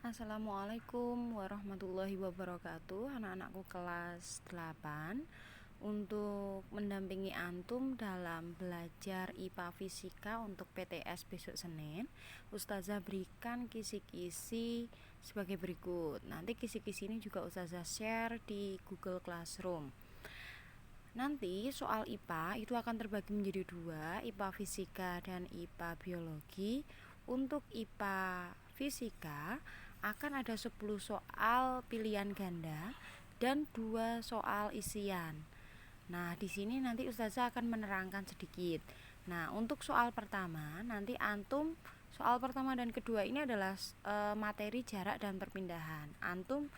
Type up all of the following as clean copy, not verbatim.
Assalamualaikum warahmatullahi wabarakatuh. Anak-anakku kelas 8, untuk mendampingi antum dalam belajar IPA Fisika untuk PTS besok Senin, Ustazah berikan kisi-kisi sebagai berikut. Nanti kisi-kisi ini juga Ustazah share di Google Classroom. Nanti soal IPA itu akan terbagi menjadi dua, IPA Fisika dan IPA Biologi. Untuk IPA Fisika akan ada 10 soal pilihan ganda dan 2 soal isian. Nah, di sini nanti Ustazah akan menerangkan sedikit. Nah, untuk soal pertama, nanti antum soal pertama dan kedua ini adalah materi jarak dan perpindahan. Antum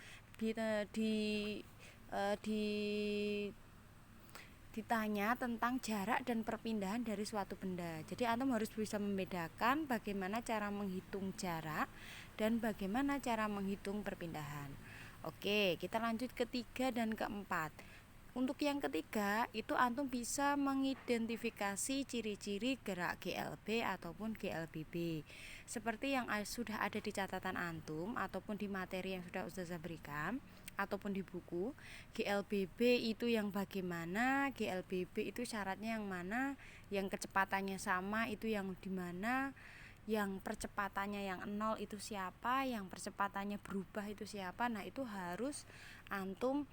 ditanya tentang jarak dan perpindahan dari suatu benda. Jadi antum harus bisa membedakan bagaimana cara menghitung jarak dan bagaimana cara menghitung perpindahan. Oke, kita lanjut ketiga dan keempat. Untuk yang ketiga, itu antum bisa mengidentifikasi ciri-ciri gerak GLB ataupun GLBB. Seperti yang sudah ada di catatan antum ataupun di materi yang sudah Ustazah berikan ataupun di buku. GLBB itu yang bagaimana, GLBB itu syaratnya yang mana, yang kecepatannya sama itu yang dimana, yang percepatannya yang 0 itu siapa, yang percepatannya berubah itu siapa. Nah, itu harus antum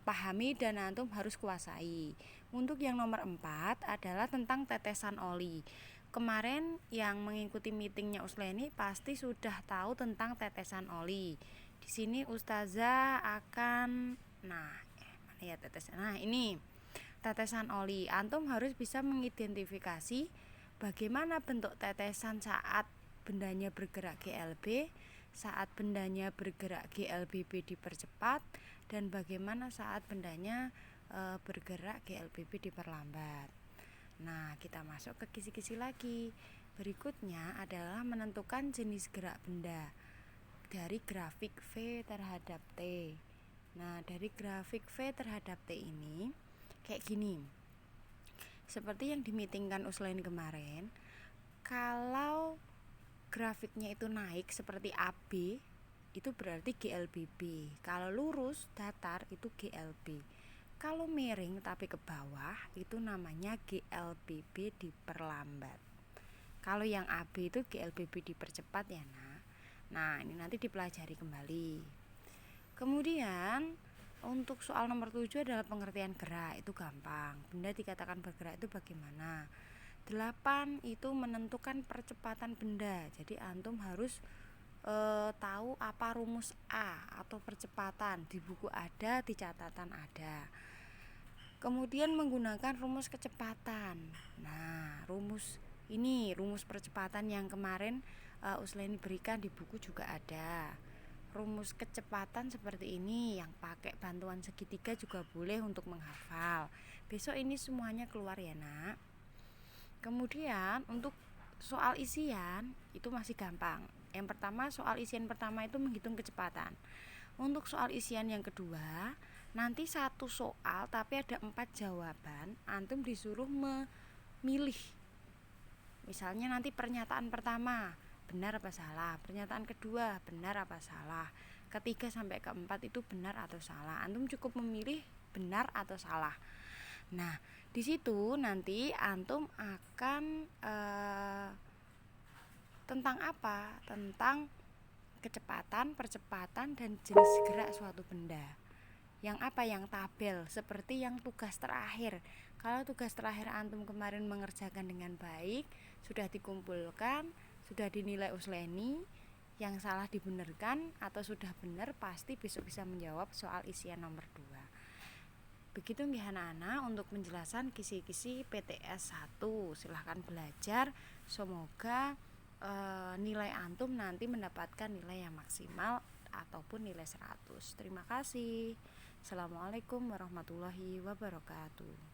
pahami dan antum harus kuasai. Untuk yang nomor 4 adalah tentang tetesan oli. Kemarin yang mengikuti meetingnya Usleni pasti sudah tahu tentang tetesan oli. Di sini Ustazah akan ini tetesan oli. Antum harus bisa mengidentifikasi bagaimana bentuk tetesan saat bendanya bergerak GLB, saat bendanya bergerak GLBB dipercepat, dan bagaimana saat bendanya bergerak GLBB diperlambat. Nah, kita masuk ke kisi-kisi lagi. Berikutnya adalah menentukan jenis gerak benda dari grafik V terhadap T. Nah, dari grafik V terhadap T ini kayak gini. Seperti yang dimitingkan Uslain kemarin, kalau grafiknya itu naik seperti AB, itu berarti GLBB. Kalau lurus datar itu GLB. Kalau miring tapi ke bawah itu namanya GLBB diperlambat. Kalau yang AB itu GLBB dipercepat ya, Nah, ini nanti dipelajari kembali. Kemudian untuk soal nomor 7 adalah pengertian gerak. Itu gampang. Benda dikatakan bergerak itu bagaimana? 8 itu menentukan percepatan benda. Jadi antum harus tahu apa rumus A atau percepatan. Di buku ada, di catatan ada. Kemudian menggunakan rumus kecepatan. Nah, rumus percepatan yang kemarin Uslaini berikan di buku juga ada. Rumus kecepatan seperti ini yang pakai bantuan segitiga juga boleh untuk menghafal. Besok ini semuanya keluar ya, Nak. Kemudian untuk soal isian itu masih gampang. Yang pertama, soal isian pertama itu menghitung kecepatan. Untuk soal isian yang kedua, nanti satu soal tapi ada 4 jawaban. Antum disuruh memilih. Misalnya nanti pernyataan pertama benar apa salah, pernyataan kedua benar apa salah, ketiga sampai keempat itu benar atau salah. Antum cukup memilih benar atau salah. Nah, di situ nanti antum akan tentang apa? Tentang kecepatan, percepatan, dan jenis gerak suatu benda. Yang apa? Yang tabel, seperti yang tugas terakhir. Kalau tugas terakhir antum kemarin mengerjakan dengan baik, sudah dikumpulkan, sudah dinilai Usleni, yang salah dibenarkan atau sudah benar, pasti besok bisa menjawab soal isian nomor 2. Begitu nggih anak-anak untuk penjelasan kisi-kisi PTS 1. Silahkan belajar. Semoga nilai antum nanti mendapatkan nilai yang maksimal ataupun nilai 100. Terima kasih. Assalamualaikum warahmatullahi wabarakatuh.